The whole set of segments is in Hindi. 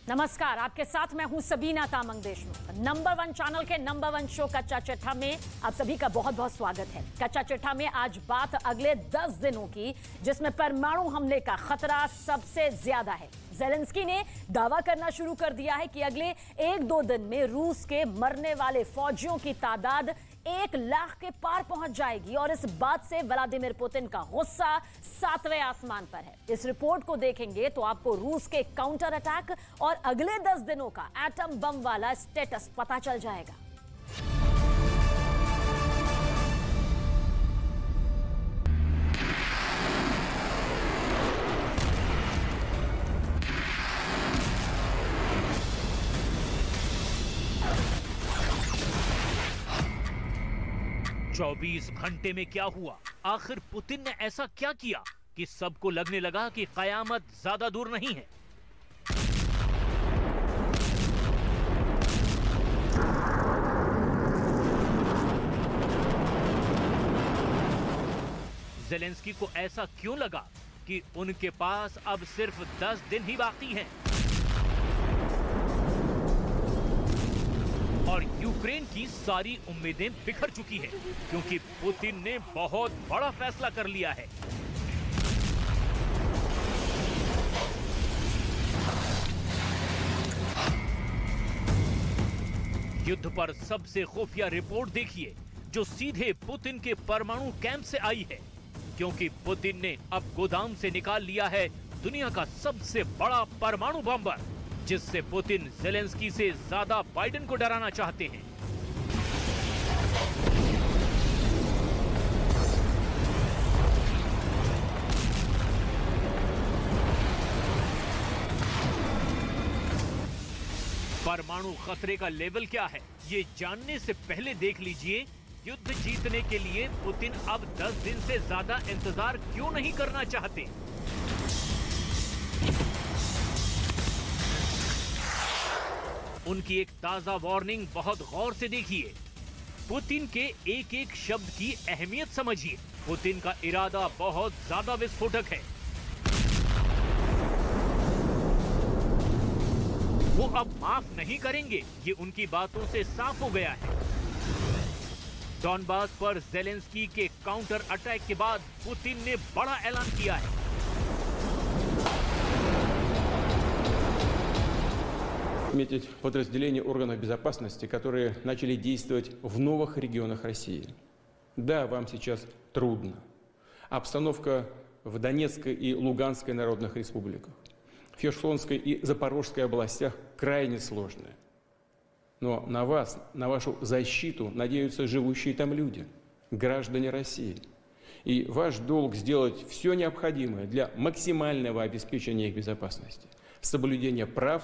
नमस्कार, आपके साथ मैं हूं सबीना तामंग देशमुख। नंबर 1 चैनल के नंबर 1 शो कच्चा चिट्ठा में आप सभी का बहुत बहुत स्वागत है। कच्चा चिट्ठा में आज बात अगले 10 दिनों की, जिसमें परमाणु हमले का खतरा सबसे ज्यादा है। ज़ेलेंस्की ने दावा करना शुरू कर दिया है कि अगले 1-2 दिन में रूस के मरने वाले फौजियों की तादाद 1 लाख के पार पहुंच जाएगी और इस बात से व्लादिमीर पुतिन का गुस्सा 7वें आसमान पर है। इस रिपोर्ट को देखेंगे तो आपको रूस के काउंटर अटैक और अगले 10 दिनों का एटम बम वाला स्टेटस पता चल जाएगा। चौबीस घंटे में क्या हुआ? आखिर पुतिन ने ऐसा क्या किया कि सबको लगने लगा कि कयामत ज्यादा दूर नहीं है? ज़ेलेंस्की को ऐसा क्यों लगा कि उनके पास अब सिर्फ 10 दिन ही बाकी हैं? और यूक्रेन की सारी उम्मीदें बिखर चुकी है क्योंकि पुतिन ने बहुत बड़ा फैसला कर लिया है। युद्ध पर सबसे खुफिया रिपोर्ट देखिए जो सीधे पुतिन के परमाणु कैंप से आई है, क्योंकि पुतिन ने अब गोदाम से निकाल लिया है दुनिया का सबसे बड़ा परमाणु बॉम्बर, जिससे पुतिन ज़ेलेंस्की से ज्यादा बाइडेन को डराना चाहते हैं। परमाणु खतरे का लेवल क्या है, ये जानने से पहले देख लीजिए युद्ध जीतने के लिए पुतिन अब 10 दिन से ज्यादा इंतजार क्यों नहीं करना चाहते। उनकी एक ताजा वार्निंग बहुत गौर से देखिए। पुतिन के एक एक शब्द की अहमियत समझिए। पुतिन का इरादा बहुत ज्यादा विस्फोटक है। वो अब माफ नहीं करेंगे, ये उनकी बातों से साफ हो गया है। डॉनबास पर ज़ेलेंस्की के काउंटर अटैक के बाद पुतिन ने बड़ा ऐलान किया है। Отметить подразделения органов безопасности, которые начали действовать в новых регионах России. Да, вам сейчас трудно. Обстановка в Донецкой и Луганской народных республиках, в Херсонской и Запорожской областях крайне сложная. Но на вас, на вашу защиту надеются живущие там люди, граждане России. И ваш долг сделать все необходимое для максимального обеспечения их безопасности, соблюдения прав.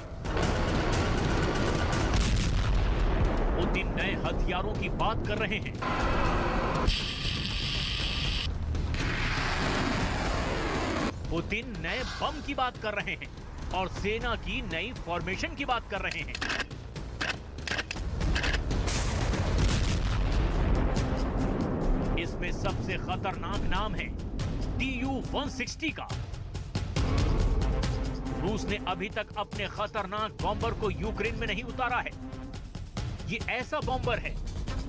पुतिन नए हथियारों की बात कर रहे हैं। पुतिन नए बम की बात कर रहे हैं और सेना की नई फॉर्मेशन की बात कर रहे हैं। इसमें सबसे खतरनाक नाम है Tu-160 का। रूस ने अभी तक अपने खतरनाक बॉम्बर को यूक्रेन में नहीं उतारा है। ये ऐसा बॉम्बर है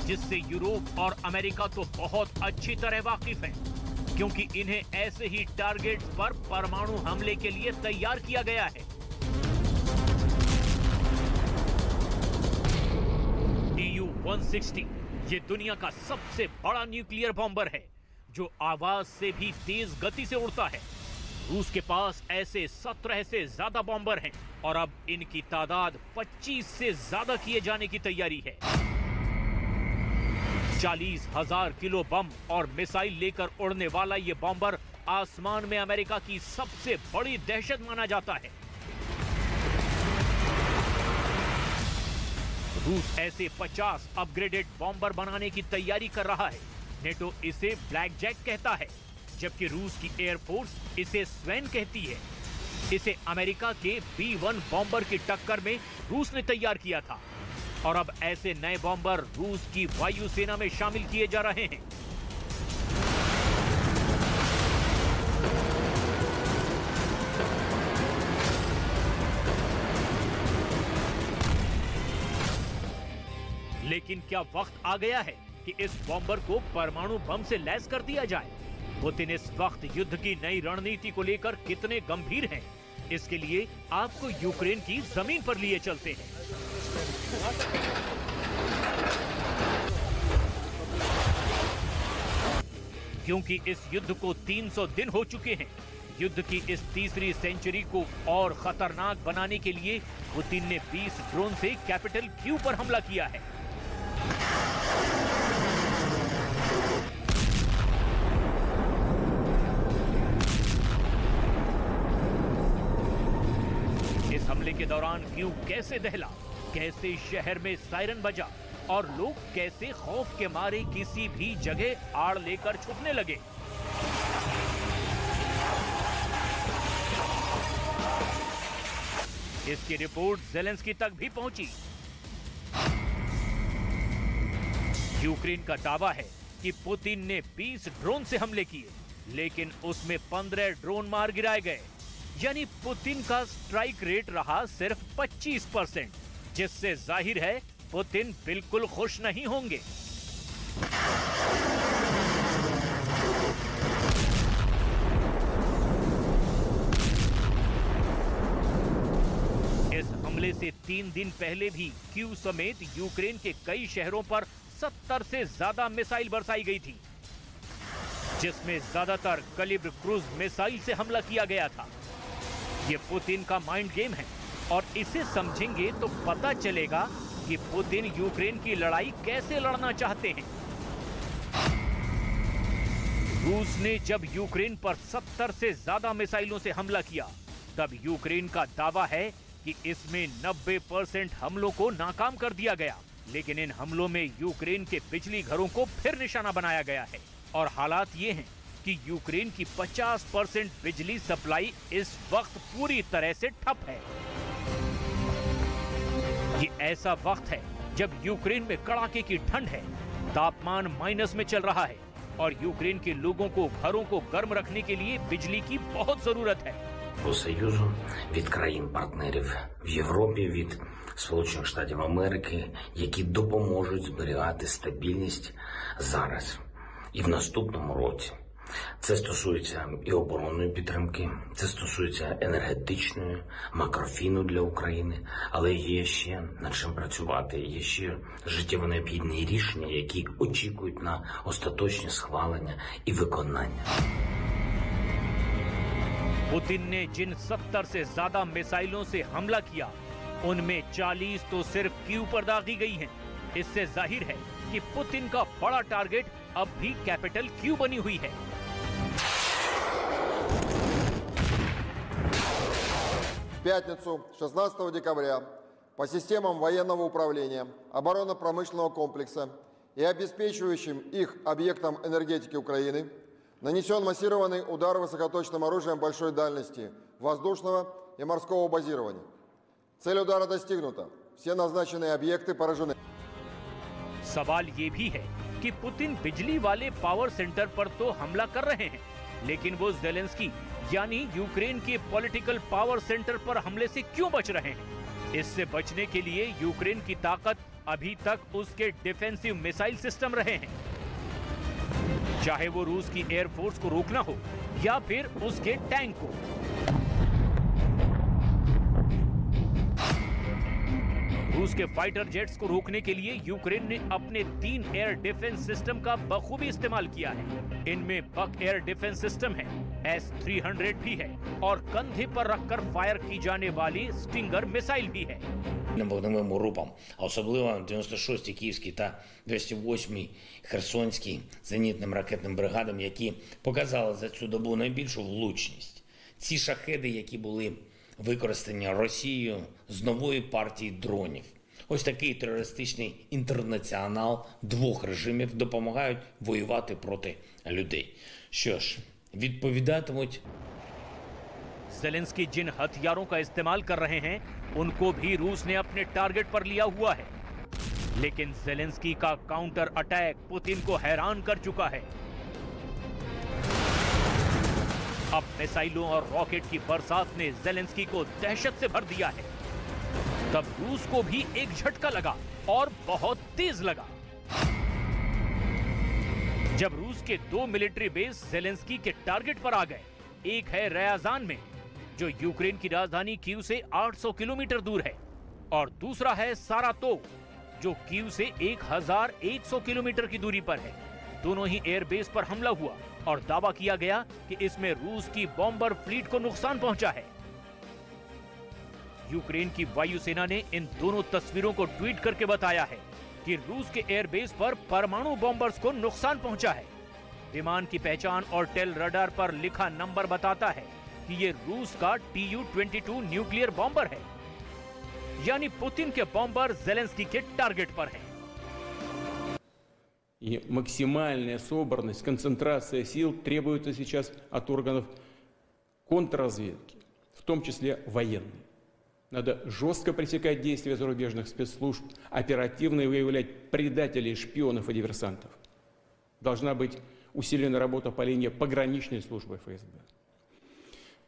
जिससे यूरोप और अमेरिका तो बहुत अच्छी तरह वाकिफ है, क्योंकि इन्हें ऐसे ही टारगेट्स पर परमाणु हमले के लिए तैयार किया गया है। Tu-160 ये दुनिया का सबसे बड़ा न्यूक्लियर बॉम्बर है जो आवाज से भी तेज गति से उड़ता है। रूस के पास ऐसे 17 से ज्यादा बॉम्बर हैं और अब इनकी तादाद 25 से ज्यादा किए जाने की तैयारी है। 40,000 किलो बम और मिसाइल लेकर उड़ने वाला ये बॉम्बर आसमान में अमेरिका की सबसे बड़ी दहशत माना जाता है। रूस ऐसे 50 अपग्रेडेड बॉम्बर बनाने की तैयारी कर रहा है। नेटो इसे ब्लैक जैक कहता है, जबकि रूस की एयरफोर्स इसे स्वेन कहती है। इसे अमेरिका के B-1 बॉम्बर की टक्कर में रूस ने तैयार किया था और अब ऐसे नए बॉम्बर रूस की वायुसेना में शामिल किए जा रहे हैं। लेकिन क्या वक्त आ गया है कि इस बॉम्बर को परमाणु बम से लैस कर दिया जाए? पुतिन इस वक्त युद्ध की नई रणनीति को लेकर कितने गंभीर हैं? इसके लिए आपको यूक्रेन की जमीन पर लिए चलते हैं। क्योंकि इस युद्ध को 300 दिन हो चुके हैं। युद्ध की इस तीसरी सेंचुरी को और खतरनाक बनाने के लिए पुतिन ने 20 ड्रोन से कैपिटल क्यू पर हमला किया है। इस हमले के दौरान क्यू कैसे दहला, कैसे शहर में सायरन बजा और लोग कैसे खौफ के मारे किसी भी जगह आड़ लेकर छुपने लगे। इसकी रिपोर्ट ज़ेलेंस्की तक भी पहुंची। यूक्रेन का दावा है कि पुतिन ने 20 ड्रोन से हमले किए, लेकिन उसमें 15 ड्रोन मार गिराए गए। यानी पुतिन का स्ट्राइक रेट रहा सिर्फ 25%, जिससे जाहिर है पुतिन बिल्कुल खुश नहीं होंगे। इस हमले से 3 दिन पहले भी क्यू समेत यूक्रेन के कई शहरों पर 70 से ज्यादा मिसाइल बरसाई गई थी, जिसमें ज्यादातर कैलिबर क्रूज मिसाइल से हमला किया गया था। ये पुतिन का माइंड गेम है और इसे समझेंगे तो पता चलेगा कि पुतिन यूक्रेन की लड़ाई कैसे लड़ना चाहते हैं। रूस ने जब यूक्रेन पर 70 से ज्यादा मिसाइलों से हमला किया, तब यूक्रेन का दावा है कि इसमें 90% हमलों को नाकाम कर दिया गया। लेकिन इन हमलों में यूक्रेन के बिजली घरों को फिर निशाना बनाया गया है और हालात ये हैं कि यूक्रेन की 50% बिजली सप्लाई इस वक्त पूरी तरह से ठप है। ये ऐसा वक्त है जब यूक्रेन में कड़ाके की ठंड है, तापमान माइनस में चल रहा है और यूक्रेन के लोगों को घरों को गर्म रखने के लिए बिजली की बहुत जरूरत है। По Союзу, від країн-партнерів в Європі, від Сполучених Штатів Америки, які допоможуть зберігати стабільність зараз і в наступному році. Це стосується і оборонної підтримки, це стосується енергетичної, макрофіну для України, але є ще над чим працювати, є ще життєво необхідні рішення, які очікують на остаточне схвалення і виконання. पुतिन ने जिन 70 से ज्यादा मिसाइलों से हमला किया, उनमें 40 तो सिर्फ क्यू पर दागी गई हैं। इससे जाहिर है कि पुतिन का बड़ा टारगेट अब भी कैपिटल क्यू बनी हुई है। В пятницу, 16 декабря, по системам военного управления, оборонно-промышленного комплекса и обеспечивающим их объектам энергетики Украины нанесен массированный удар высокоточным оружием большой дальности воздушного и морского базирования. Цель удара достигнута. Все назначенные объекты поражены. सवाल ये भी है कि पुतिन बिजली वाले पावर सेंटर पर तो हमला कर रहे हैं, लेकिन वो ज़ेलेंस्की यानी यूक्रेन के पॉलिटिकल पावर सेंटर पर हमले से क्यों बच रहे हैं? इससे बचने के लिए यूक्रेन की ताकत अभी तक उसके डिफेंसिव मिसाइल सिस्टम रहे हैं। चाहे वो रूस की एयरफोर्स को रोकना हो या फिर उसके टैंक को। रूस के फाइटर जेट्स को रोकने के लिए यूक्रेन ने अपने 3 एयर डिफेंस सिस्टम का बखूबी इस्तेमाल किया है। इनमें बक एयर डिफेंस सिस्टम है, S-300 भी है और कंधे पर रखकर फायर की जाने वाली स्टिंगर मिसाइल भी है। Вогневим групам, а особливо 96-й Київський та 208-й Херсонський зенітним ракетним бригадам, які показали за цю добу найбільшу влучність. Ці шахеди, які були використані Росією з нової партії дронів. Ось такий терористичний інтернаціонал двох режимів допомагають воювати проти людей. Що ж, відповідатимуть. ज़ेलेंस्की जिन हथियारों का इस्तेमाल कर रहे हैं, उनको भी रूस ने अपने टारगेट पर लिया हुआ है। लेकिन ज़ेलेंस्की का काउंटर अटैक पुतिन को हैरान कर चुका है। अब मिसाइलों और रॉकेट की बरसात ने ज़ेलेंस्की को दहशत से भर दिया है। तब रूस को भी एक झटका लगा और बहुत तेज लगा। जब रूस के 2 मिलिट्री बेस ज़ेलेंस्की के टारगेट पर आ गए, एक है रयाजान में जो यूक्रेन की राजधानी कीव से 800 किलोमीटर दूर है, और दूसरा है सारातोव जो कीव से 1100 किलोमीटर की दूरी पर है। दोनों ही एयरबेस पर हमला हुआ और दावा किया गया कि इसमें रूस की बॉम्बर फ्लीट को नुकसान पहुंचा है। यूक्रेन की वायुसेना ने इन दोनों तस्वीरों को ट्वीट करके बताया है कि रूस के एयरबेस पर परमाणु बॉम्बर्स को नुकसान पहुंचा है। विमान की पहचान और टेल रडार पर लिखा नंबर बताता है कि ये रूस का Tu-22 न्यूक्लियर बॉम्बर है, यानी पुतिन के बॉम्बर ज़ेलेंस्की के टारगेट पर हैं। И максимальная собранность, концентрация сил требуется сейчас от органов контрразведки, в том числе военной. Надо жестко пресекать действия зарубежных спецслужб, оперативно выявлять предателей, шпионов и диверсантов. Должна быть усилена работа по линии пограничной службы ФСБ.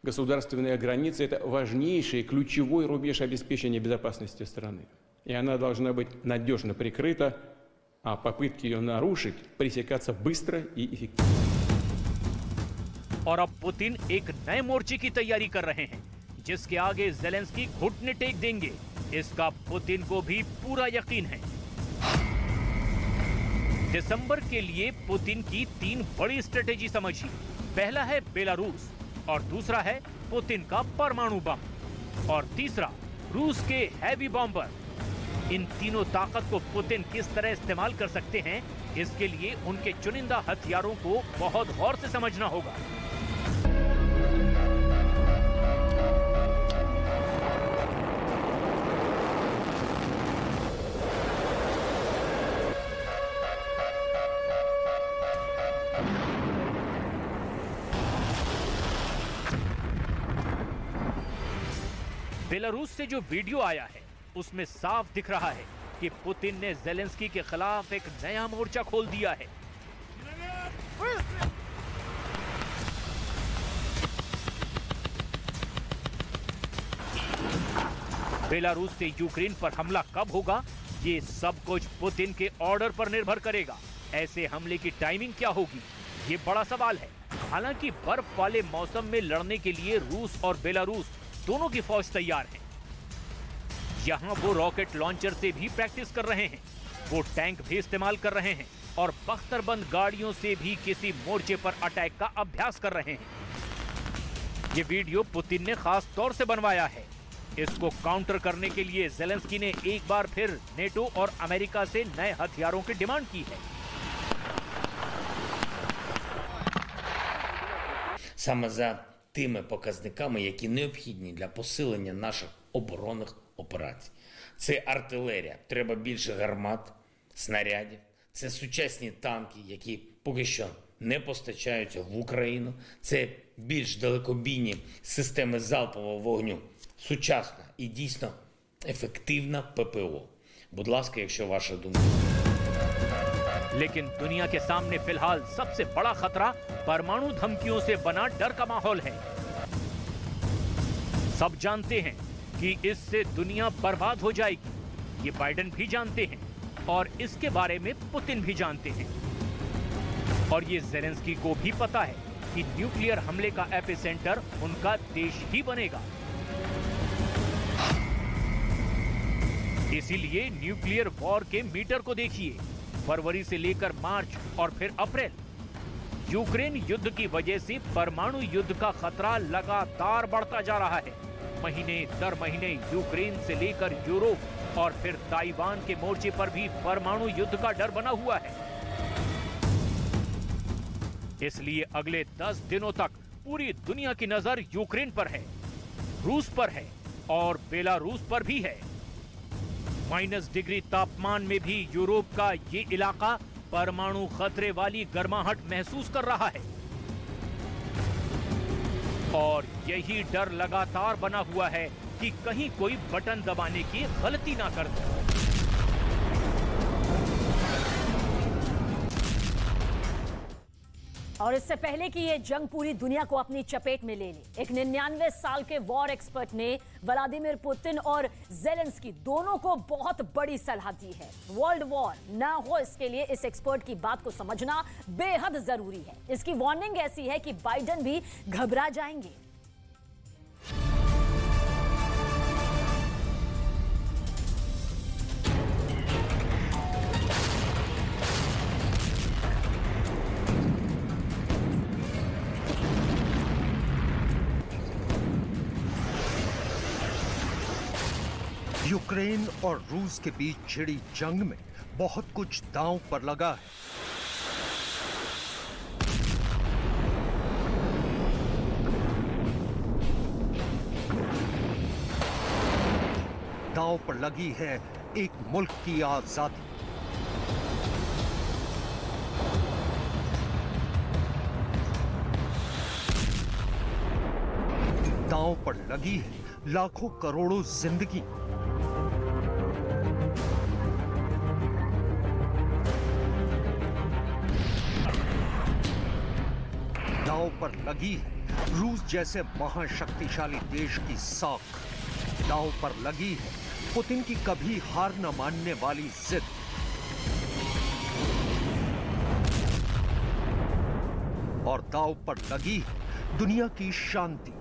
Государственная граница – это важнейший, ключевой рубеж обеспечения безопасности страны. И она должна быть надежно прикрыта, а попытки ее нарушить пресекаться быстро и эффективно. और अब पुतिन एक नए मोर्चे की तैयारी कर रहे हैं, जिसके आगे ज़ेलेंस्की घुटने टेक देंगे, इसका पुतिन को भी पूरा यकीन है। दिसंबर के लिए पुतिन की 3 बड़ी स्ट्रेटेजी समझिए। पहला है बेलारूस, और दूसरा है पुतिन का परमाणु बम, और तीसरा रूस के हैवी बॉम्बर। इन तीनों ताकत को पुतिन किस तरह इस्तेमाल कर सकते हैं, इसके लिए उनके चुनिंदा हथियारों को बहुत गौर से समझना होगा। बेलारूस से जो वीडियो आया है उसमें साफ दिख रहा है कि पुतिन ने ज़ेलेंस्की के खिलाफ एक नया मोर्चा खोल दिया है। बेलारूस से यूक्रेन पर हमला कब होगा, ये सब कुछ पुतिन के ऑर्डर पर निर्भर करेगा। ऐसे हमले की टाइमिंग क्या होगी, ये बड़ा सवाल है। हालांकि बर्फ वाले मौसम में लड़ने के लिए रूस और बेलारूस दोनों की फौज तैयार है। यहां वो रॉकेट लॉन्चर से भी प्रैक्टिस कर रहे हैं, वो टैंक भी इस्तेमाल कर रहे हैं और बख्तरबंद गाड़ियों से भी किसी मोर्चे पर अटैक का अभ्यास कर रहे हैं। ये वीडियो पुतिन ने खास तौर से बनवाया है। इसको काउंटर करने के लिए ज़ेलेंस्की ने एक बार फिर नेटो और अमेरिका से नए हथियारों की डिमांड की है। Саме за тими показниками, які необхідні для посилення наших оборонних операцій. Це артилерія, треба більше гармат, снарядів, це сучасні танки, які поки що не постачаються в Україну, це більш далекобійні системи залпового вогню, сучасна і дійсно ефективна ППО. Будь ласка, якщо ваша думка. लेकिन दुनिया के सामने फिलहाल सबसे बड़ा खतरा परमाणु धमकियों से बना डर का माहौल है। सब जानते हैं कि इससे दुनिया बर्बाद हो जाएगी। ये बाइडेन भी जानते हैं और इसके बारे में पुतिन भी जानते हैं। और ये ज़ेलेंस्की को भी पता है कि न्यूक्लियर हमले का एपिसेंटर उनका देश ही बनेगा। इसीलिए न्यूक्लियर वॉर के मीटर को देखिए। फरवरी से लेकर मार्च और फिर अप्रैल, यूक्रेन युद्ध की वजह से परमाणु युद्ध का खतरा लगातार बढ़ता जा रहा है। महीने दर महीने यूक्रेन से लेकर यूरोप और फिर ताइवान के मोर्चे पर भी परमाणु युद्ध का डर बना हुआ है। इसलिए अगले 10 दिनों तक पूरी दुनिया की नजर यूक्रेन पर है, रूस पर है और बेलारूस पर भी है। माइनस डिग्री तापमान में भी यूरोप का ये इलाका परमाणु खतरे वाली गर्माहट महसूस कर रहा है और यही डर लगातार बना हुआ है कि कहीं कोई बटन दबाने की गलती ना कर दे। और इससे पहले कि ये जंग पूरी दुनिया को अपनी चपेट में ले ले, एक 99 साल के वॉर एक्सपर्ट ने व्लादिमीर पुतिन और ज़ेलेंस्की दोनों को बहुत बड़ी सलाह दी है। वर्ल्ड वॉर ना हो, इसके लिए इस एक्सपर्ट की बात को समझना बेहद जरूरी है। इसकी वार्निंग ऐसी है कि बाइडेन भी घबरा जाएंगे। यूक्रेन और रूस के बीच छिड़ी जंग में बहुत कुछ दांव पर लगा है। दांव पर लगी है एक मुल्क की आजादी। दांव पर लगी है लाखों करोड़ों जिंदगी। दांव पर लगी है रूस जैसे महाशक्तिशाली देश की साख। दांव पर लगी है पुतिन की कभी हार न मानने वाली जिद। और दांव पर लगी है दुनिया की शांति।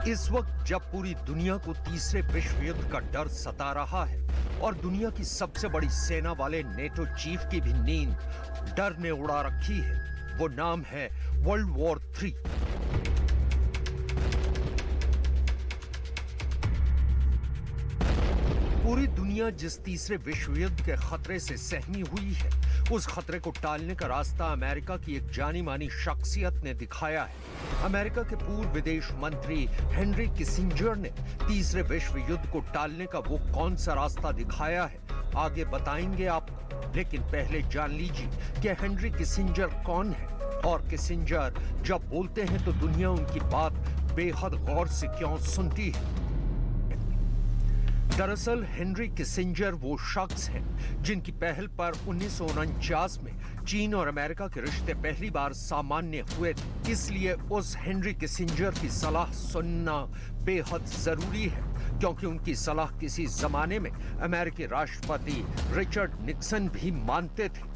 इस वक्त जब पूरी दुनिया को तीसरे विश्व युद्ध का डर सता रहा है और दुनिया की सबसे बड़ी सेना वाले नेटो चीफ की भी नींद डर ने उड़ा रखी है, वो नाम है वर्ल्ड वॉर 3। पूरी दुनिया जिस तीसरे विश्व युद्ध के खतरे से सहमी हुई है, उस खतरे को टालने का रास्ता अमेरिका की एक जानी मानी शख्सियत ने दिखाया है। अमेरिका के पूर्व विदेश मंत्री हेनरी किसिंजर ने तीसरे विश्व युद्ध को टालने का वो कौन सा रास्ता दिखाया है, आगे बताएंगे आपको। लेकिन पहले जान लीजिए कि हेनरी किसिंजर कौन है और किसिंजर जब बोलते हैं तो दुनिया उनकी बात बेहद गौर से क्यों सुनती है। दरअसल हेनरी किसिंजर वो शख्स हैं जिनकी पहल पर 1949 में चीन और अमेरिका के रिश्ते पहली बार सामान्य हुए थे। इसलिए उस हेनरी किसिंजर की सलाह सुनना बेहद जरूरी है, क्योंकि उनकी सलाह किसी जमाने में अमेरिकी राष्ट्रपति रिचर्ड निक्सन भी मानते थे।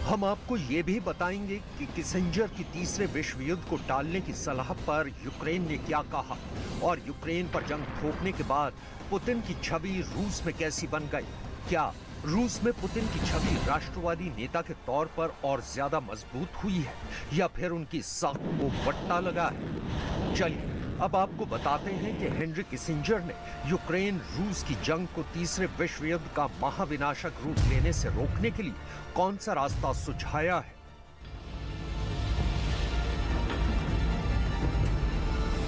हम आपको ये भी बताएंगे कि किसिंजर की तीसरे विश्व युद्ध को टालने की सलाह पर यूक्रेन ने क्या कहा और यूक्रेन पर जंग थोपने के बाद पुतिन की छवि रूस में कैसी बन गई। क्या रूस में पुतिन की छवि राष्ट्रवादी नेता के तौर पर और ज्यादा मजबूत हुई है या फिर उनकी साख को वट्टा लगा है। चलिए अब आपको बताते हैं कि हेनरी किसिंजर ने यूक्रेन रूस की जंग को तीसरे विश्व युद्ध का महाविनाशक रूप लेने से रोकने के लिए कौन सा रास्ता सुझाया है।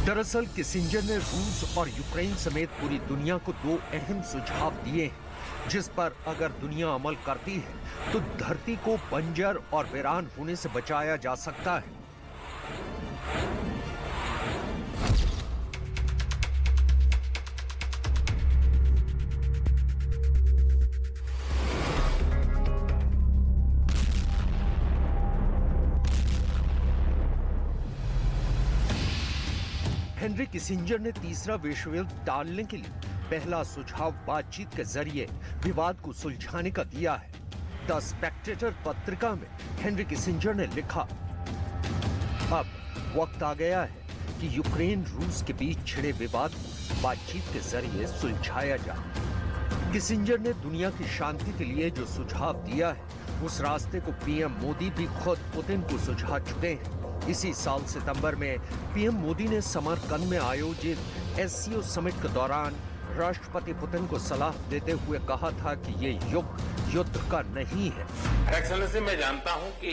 दरअसल किसिंजर ने रूस और यूक्रेन समेत पूरी दुनिया को दो अहम सुझाव दिए हैं, जिस पर अगर दुनिया अमल करती है तो धरती को बंजर और वीरान होने से बचाया जा सकता है। हेनरी किसिंजर ने तीसरा विश्व युद्ध टालने के लिए पहला सुझाव बातचीत के जरिए विवाद को सुलझाने का दिया है। द स्पेक्टेटर पत्रिका में हेनरी किसिंजर ने लिखा, अब वक्त आ गया है कि यूक्रेन रूस के बीच छिड़े विवाद को बातचीत के जरिए सुलझाया जाए। किसिंजर ने दुनिया की शांति के लिए जो सुझाव दिया है, उस रास्ते को पीएम मोदी भी खुद पुतिन को सुझा चुके हैं। इसी साल सितंबर में पीएम मोदी ने समरकंद में आयोजित एससीओ समिट के दौरान राष्ट्रपति पुतिन को सलाह देते हुए कहा था कि ये युग युद्ध का नहीं है। एक्सेलेंसी, मैं जानता हूं कि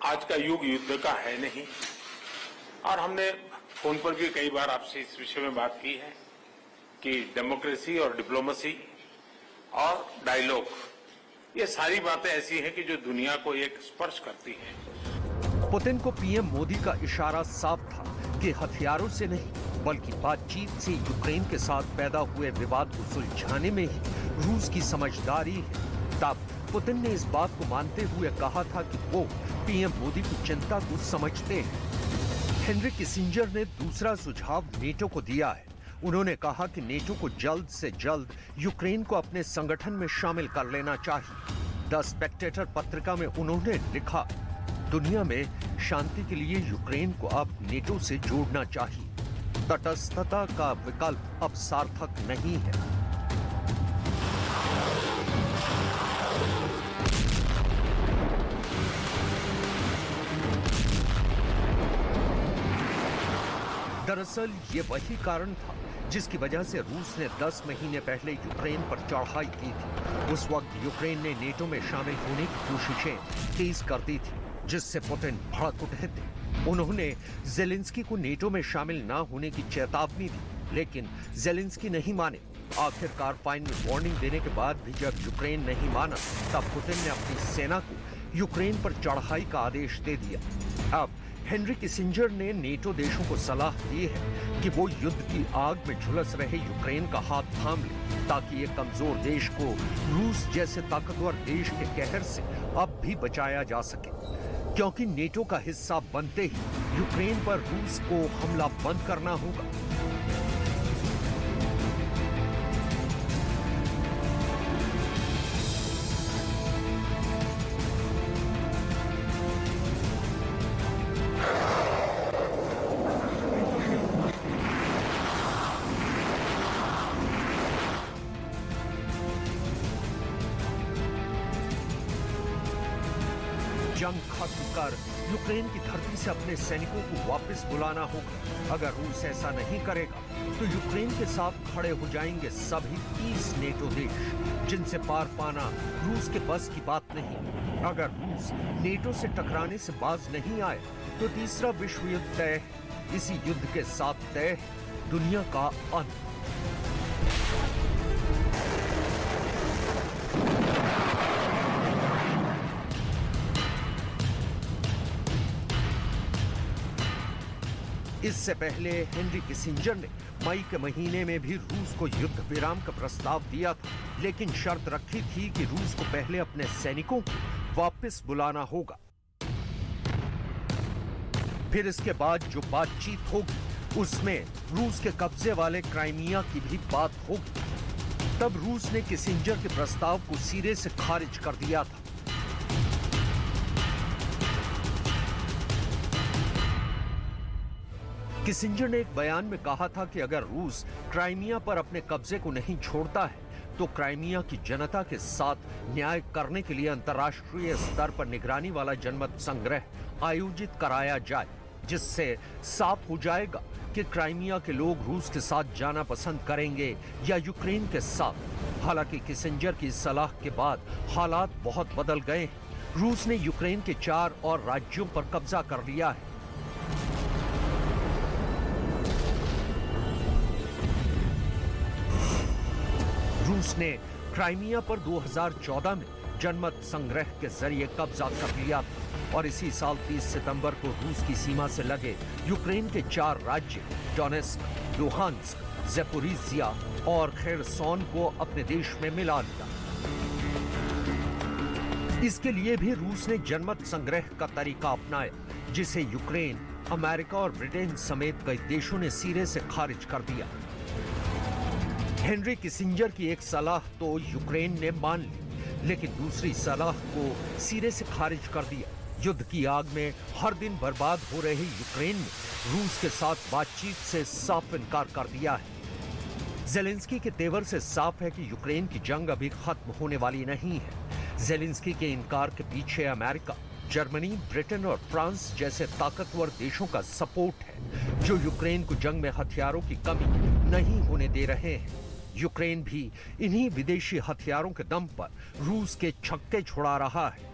आज का युग युद्ध का है नहीं, और हमने फोन पर भी कई बार आपसे इस विषय में बात की है कि डेमोक्रेसी और डिप्लोमेसी और डायलॉग, ये सारी बातें ऐसी हैं कि जो दुनिया को एक स्पर्श करती हैं। पुतिन को पीएम मोदी का इशारा साफ था कि हथियारों से नहीं बल्कि बातचीत से यूक्रेन के साथ पैदा हुए विवाद को सुलझाने में ही रूस की समझदारी है। तब पुतिन ने इस बात को मानते हुए कहा था कि वो पीएम मोदी की चिंता को समझते हैं। हेनरी किसिंजर ने दूसरा सुझाव नेटो को दिया है। उन्होंने कहा कि नेटो को जल्द से जल्द यूक्रेन को अपने संगठन में शामिल कर लेना चाहिए। द स्पेक्टेटर पत्रिका में उन्होंने लिखा, दुनिया में शांति के लिए यूक्रेन को अब नेटो से जोड़ना चाहिए। तटस्थता का विकल्प अब सार्थक नहीं है। दरअसल ये वही कारण था जिसकी वजह से रूस ने 10 महीने पहले यूक्रेन पर चढ़ाई की थी। उस वक्त यूक्रेन ने नेटो में शामिल होने की कोशिशें तेज कर दी थी, जिससे पुतिन भड़क उठे थे। उन्होंने जेलेंस्की को नेटो में शामिल न होने की चेतावनी दी, लेकिन जेलेंस्की नहीं माने। आखिरकार फाइनल वार्निंग देने के बाद भी जब यूक्रेन नहीं माना, तब पुतिन ने अपनी सेना को यूक्रेन पर चढ़ाई का आदेश दे दिया। अब हेनरी किसिंजर ने नेटो देशों को सलाह दी है कि वो युद्ध की आग में झुलस रहे यूक्रेन का हाथ थाम ले, ताकि एक कमजोर देश को रूस जैसे ताकतवर देश के कहर से अब भी बचाया जा सके। क्योंकि नेटो का हिस्सा बनते ही यूक्रेन पर रूस को हमला बंद करना होगा। जंग खत्म कर यूक्रेन की धरती से अपने सैनिकों को वापस बुलाना होगा। अगर रूस ऐसा नहीं करेगा तो यूक्रेन के साथ खड़े हो जाएंगे सभी 30 नेटो देश, जिनसे पार पाना रूस के बस की बात नहीं। अगर रूस नेटो से टकराने से बाज नहीं आया तो तीसरा विश्व युद्ध तय। इसी युद्ध के साथ तय दुनिया का अंत। इससे पहले हेनरी किसिंजर ने मई के महीने में भी रूस को युद्ध विराम का प्रस्ताव दिया था, लेकिन शर्त रखी थी कि रूस को पहले अपने सैनिकों को वापस बुलाना होगा। फिर इसके बाद जो बातचीत होगी उसमें रूस के कब्जे वाले क्राइमिया की भी बात होगी। तब रूस ने किसिंजर के प्रस्ताव को सिरे से खारिज कर दिया था। किसिंजर ने एक बयान में कहा था कि अगर रूस क्राइमिया पर अपने कब्जे को नहीं छोड़ता है तो क्राइमिया की जनता के साथ न्याय करने के लिए अंतर्राष्ट्रीय स्तर पर निगरानी वाला जनमत संग्रह आयोजित कराया जाए, जिससे साफ हो जाएगा कि क्राइमिया के लोग रूस के साथ जाना पसंद करेंगे या यूक्रेन के साथ। हालांकि किसिंजर की सलाह के बाद हालात बहुत बदल गए हैं। रूस ने यूक्रेन के 4 और राज्यों पर कब्जा कर लिया है। रूस ने क्राइमिया पर 2014 में जनमत संग्रह के जरिए कब्जा कर लिया था और इसी साल 30 सितंबर को रूस की सीमा से लगे यूक्रेन के 4 राज्य डोनेस्क, लुहांस्क, ज़ैपोरिज़िया और खेरसोन को अपने देश में मिला दिया। इसके लिए भी रूस ने जनमत संग्रह का तरीका अपनाया, जिसे यूक्रेन, अमेरिका और ब्रिटेन समेत कई देशों ने सिरे से खारिज कर दिया। हेनरी किसिंजर की एक सलाह तो यूक्रेन ने मान ली, लेकिन दूसरी सलाह को सिरे से खारिज कर दिया। युद्ध की आग में हर दिन बर्बाद हो रहे यूक्रेन ने रूस के साथ बातचीत से साफ इनकार कर दिया है। जेलेंस्की के तेवर से साफ है कि यूक्रेन की जंग अभी खत्म होने वाली नहीं है। जेलेंस्की के इनकार के पीछे अमेरिका, जर्मनी, ब्रिटेन और फ्रांस जैसे ताकतवर देशों का सपोर्ट है, जो यूक्रेन को जंग में हथियारों की कमी नहीं होने दे रहे हैं। यूक्रेन भी इन्हीं विदेशी हथियारों के दम पर रूस के छक्के छुड़ा रहा है।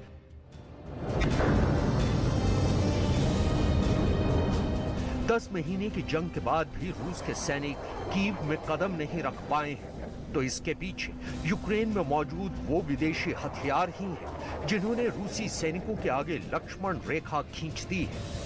दस महीने की जंग के बाद भी रूस के सैनिक कीव में कदम नहीं रख पाए हैं। तो इसके पीछे यूक्रेन में मौजूद वो विदेशी हथियार ही हैं जिन्होंने रूसी सैनिकों के आगे लक्ष्मण रेखा खींच दी है।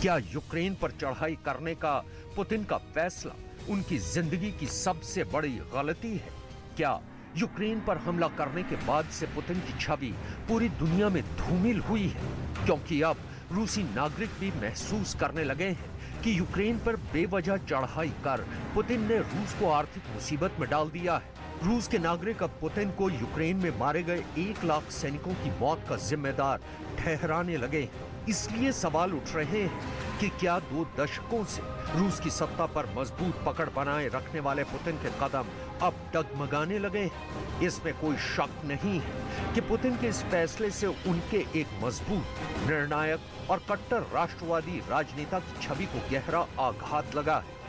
क्या यूक्रेन पर चढ़ाई करने का पुतिन का फैसला उनकी जिंदगी की सबसे बड़ी गलती है? क्या यूक्रेन पर हमला करने के बाद से पुतिन की छवि पूरी दुनिया में धूमिल हुई है? क्योंकि अब रूसी नागरिक भी महसूस करने लगे हैं कि यूक्रेन पर बेवजह चढ़ाई कर पुतिन ने रूस को आर्थिक मुसीबत में डाल दिया है। रूस के नागरिक अब पुतिन को यूक्रेन में मारे गए 1 लाख सैनिकों की मौत का जिम्मेदार ठहराने लगे हैं। इसलिए सवाल उठ रहे हैं कि क्या 2 दशकों से रूस की सत्ता पर मजबूत पकड़ बनाए रखने वाले पुतिन के कदम अब डगमगाने लगे हैं? इसमें कोई शक नहीं है कि पुतिन के इस फैसले से उनके एक मजबूत, निर्णायक और कट्टर राष्ट्रवादी राजनेता की छवि को गहरा आघात लगा है।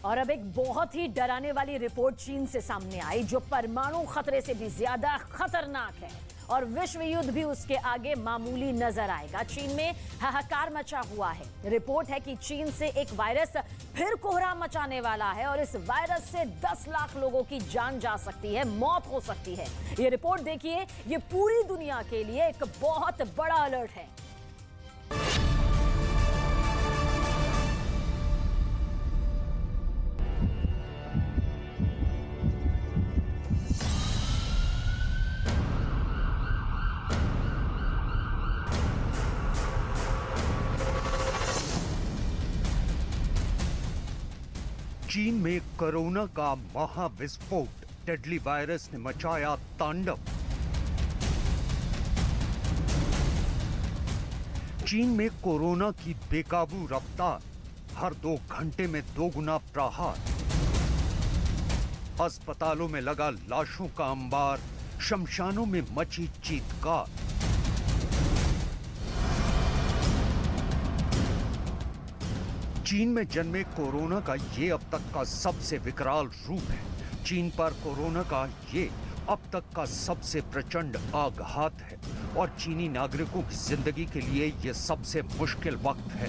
और अब एक बहुत ही डराने वाली रिपोर्ट चीन से सामने आई, जो परमाणु खतरे से भी ज्यादा खतरनाक है और विश्व युद्ध भी उसके आगे मामूली नजर आएगा। चीन में हाहाकार मचा हुआ है। रिपोर्ट है कि चीन से एक वायरस फिर कोहराम मचाने वाला है और इस वायरस से 10 लाख लोगों की जान जा सकती है, मौत हो सकती है। ये रिपोर्ट देखिए, ये पूरी दुनिया के लिए एक बहुत बड़ा अलर्ट है। चीन में कोरोना का महाविस्फोट, डेडली वायरस ने मचाया तांडव। चीन में कोरोना की बेकाबू रफ्तार, हर 2 घंटे में 2 गुना प्रहार। अस्पतालों में लगा लाशों का अंबार, शमशानों में मची चीत्कार। चीन में जन्मे कोरोना का ये अब तक का सबसे विकराल रूप है। चीन पर कोरोना का ये अब तक का सबसे प्रचंड आघात है और चीनी नागरिकों की जिंदगी के लिए ये सबसे मुश्किल वक्त है।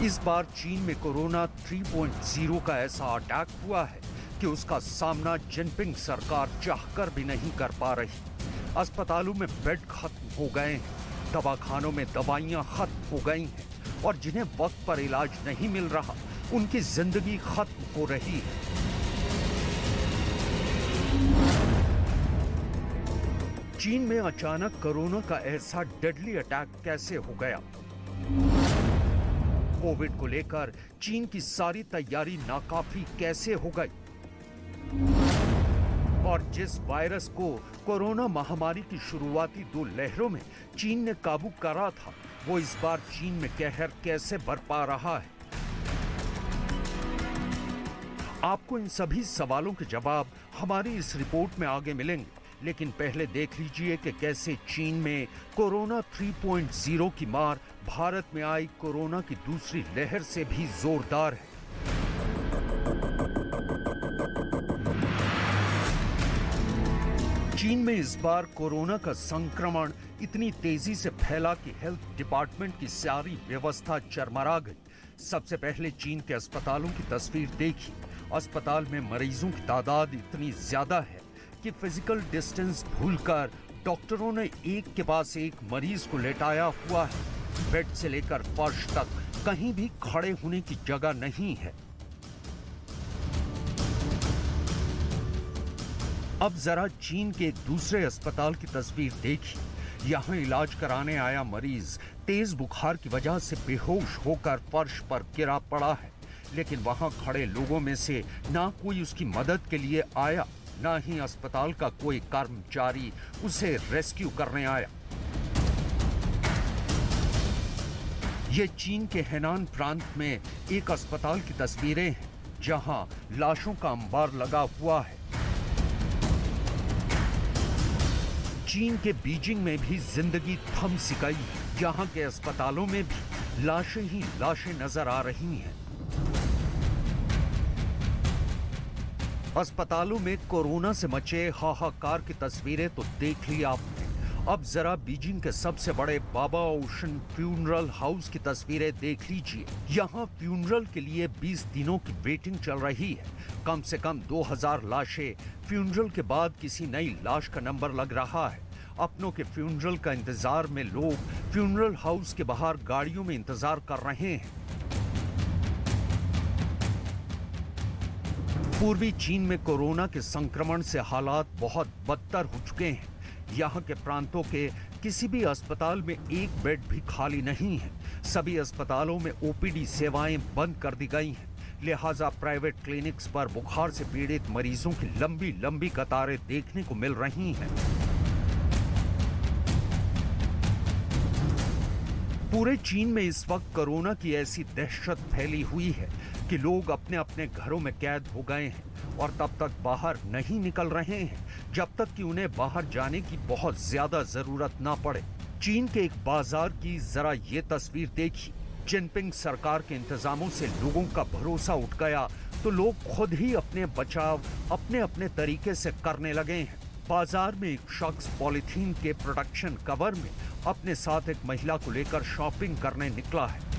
इस बार चीन में कोरोना 3.0 का ऐसा अटैक हुआ है कि उसका सामना जिनपिंग सरकार चाहकर भी नहीं कर पा रही। अस्पतालों में बेड खत्म हो गए हैं, दवाखानों में दवाइयां खत्म हो गई हैं और जिन्हें वक्त पर इलाज नहीं मिल रहा, उनकी जिंदगी खत्म हो रही है। चीन में अचानक कोरोना का ऐसा डेडली अटैक कैसे हो गया? कोविड को लेकर चीन की सारी तैयारी नाकाफी कैसे हो गई? और जिस वायरस को कोरोना महामारी की शुरुआती 2 लहरों में चीन ने काबू करा था, वो इस बार चीन में कहर कैसे बरपा रहा है? आपको इन सभी सवालों के जवाब हमारी इस रिपोर्ट में आगे मिलेंगे, लेकिन पहले देख लीजिए कि कैसे चीन में कोरोना 3.0 की मार भारत में आई कोरोना की दूसरी लहर से भी जोरदार है। चीन में इस बार कोरोना का संक्रमण इतनी तेजी से फैला कि हेल्थ डिपार्टमेंट की सारी व्यवस्था चरमरा गई। सबसे पहले चीन के अस्पतालों की तस्वीर देखी। अस्पताल में मरीजों की तादाद इतनी ज्यादा है कि फिजिकल डिस्टेंस भूलकर डॉक्टरों ने एक के पास एक मरीज को लेटाया हुआ है। बेड से लेकर फर्श तक कहीं भी खड़े होने की जगह नहीं है। अब जरा चीन के एक दूसरे अस्पताल की तस्वीर देखिए। यहाँ इलाज कराने आया मरीज तेज बुखार की वजह से बेहोश होकर फर्श पर गिरा पड़ा है, लेकिन वहां खड़े लोगों में से ना कोई उसकी मदद के लिए आया, ना ही अस्पताल का कोई कर्मचारी उसे रेस्क्यू करने आया। ये चीन के हेनान प्रांत में एक अस्पताल की तस्वीरें हैं, जहां लाशों का अंबार लगा हुआ है। चीन के बीजिंग में भी जिंदगी थम सी गई। यहाँ के अस्पतालों में भी लाशें ही लाशें नजर आ रही हैं। अस्पतालों में कोरोना से मचे हाहाकार की तस्वीरें तो देख ली आपने। अब जरा बीजिंग के सबसे बड़े बाबा ओशन फ्यूनरल हाउस की तस्वीरें देख लीजिए। यहाँ फ्यूनरल के लिए 20 दिनों की वेटिंग चल रही है। कम से कम 2000 लाशें फ्यूनरल के बाद किसी नई लाश का नंबर लग रहा है। अपनों के फ्यूनरल का इंतजार में लोग फ्यूनरल हाउस के बाहर गाड़ियों में इंतजार कर रहे हैं। पूर्वी चीन में कोरोना के संक्रमण से हालात बहुत बदतर हो चुके हैं। यहाँ के प्रांतों के किसी भी अस्पताल में एक बेड भी खाली नहीं है। सभी अस्पतालों में ओपीडी सेवाएं बंद कर दी गई हैं। लिहाजा प्राइवेट क्लिनिक्स पर बुखार से पीड़ित मरीजों की लंबी लंबी कतारें देखने को मिल रही हैं। पूरे चीन में इस वक्त कोरोना की ऐसी दहशत फैली हुई है कि लोग अपने अपने घरों में कैद हो गए हैं और तब तक बाहर नहीं निकल रहे हैं जब तक कि उन्हें बाहर जाने की बहुत ज्यादा जरूरत ना पड़े। चीन के एक बाजार की जरा ये तस्वीर देखिए। जिनपिंग सरकार के इंतजामों से लोगों का भरोसा उठ गया तो लोग खुद ही अपने बचाव अपने अपने तरीके से करने लगे हैं। बाजार में एक शख्स पॉलिथीन के प्रोटेक्शन कवर में अपने साथ एक महिला को लेकर शॉपिंग करने निकला है।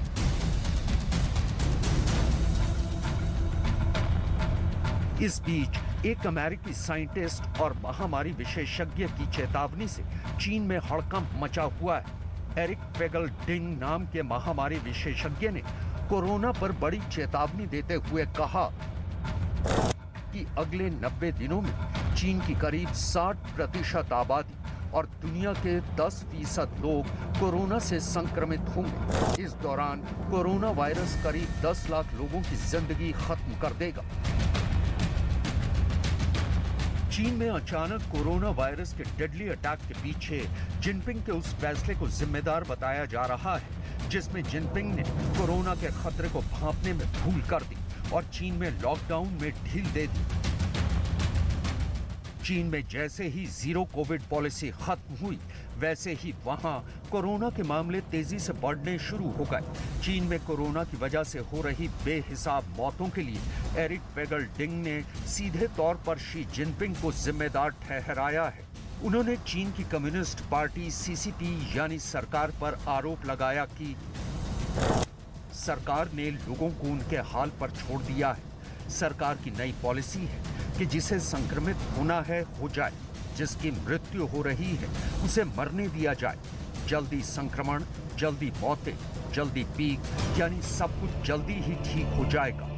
इस बीच एक अमेरिकी साइंटिस्ट और महामारी विशेषज्ञ की चेतावनी से चीन में हड़कंप मचा हुआ है। एरिक फेगल डिंग नाम के महामारी विशेषज्ञ ने कोरोना पर बड़ी चेतावनी देते हुए कहा कि अगले 90 दिनों में चीन की करीब 60% आबादी और दुनिया के 10% लोग कोरोना से संक्रमित होंगे। इस दौरान कोरोना वायरस करीब 10 लाख लोगों की जिंदगी खत्म कर देगा। चीन में अचानक कोरोना वायरस के डेडली अटैक के पीछे जिनपिंग के उस फैसले को जिम्मेदार बताया जा रहा है जिसमें जिनपिंग ने कोरोना के खतरे को भांपने में भूल कर दी और चीन में लॉकडाउन में ढील दे दी। चीन में जैसे ही जीरो कोविड पॉलिसी खत्म हुई वैसे ही वहां कोरोना के मामले तेजी से बढ़ने शुरू हो गए। चीन में कोरोना की वजह से हो रही बेहिसाब मौतों के लिए एरिक फेगल डिंग ने सीधे तौर पर शी जिनपिंग को जिम्मेदार ठहराया है। उन्होंने चीन की कम्युनिस्ट पार्टी सीसीपी यानी सरकार पर आरोप लगाया कि सरकार ने लोगों को उनके हाल पर छोड़ दिया है। सरकार की नई पॉलिसी है कि जिसे संक्रमित होना है हो जाए, जिसकी मृत्यु हो रही है उसे मरने दिया जाए। जल्दी संक्रमण, जल्दी मौतें, जल्दी पीक, यानी सब कुछ जल्दी ही ठीक हो जाएगा।